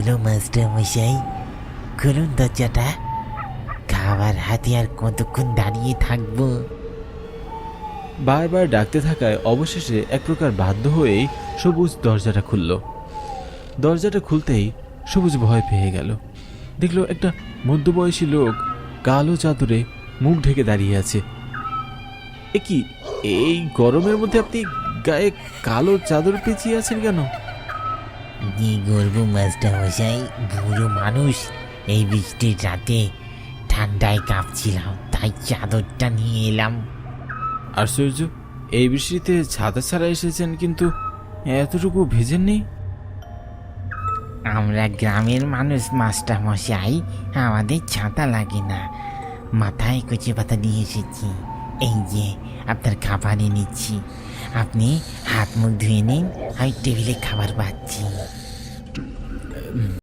Hello master মশাই, খুলুন দরজাটা। খাবার হাতে আর কতক্ষণ দাঁড়িয়ে থাকবো? বারবার ডাকতে থাকায় অবশেষে এক প্রকার বাধ্য হয়েই সবুজ দরজাটা খুলল। দরজাটা খুলতেই সবুজ ভয় পেয়ে গেল। দেখলো একটা মধ্যবয়সী লোক কালো চাদরে মুখ ঢেকে দাঁড়িয়ে আছে। এ কি, এই গরমের মধ্যে আপনি গায়ে কালো চাদর পেঁচিয়ে আছেন কেন? কি করবো মাস্টার মশাই, বুড়ো মানুষ, এই বৃষ্টির রাতে ঠান্ডায় কাঁপছিলাম, তাই চাদরটা নিয়ে এলাম। আশ্চর্য, এই বৃষ্টিতে ছাতা ছাড়া এসেছেন কিন্তু এতটুকু ভেজেননি। আমরা গ্রামের মানুষ মাস্টার মশাই, আমাদের ছাতা লাগে না। মাথায় কচি পাতা দিয়ে এসেছি। এই যে আপনার খাবার এনেছি, আপনি হাত মুখ ধুয়ে নিন, আমি টেবিলে খাবার পাচ্ছি।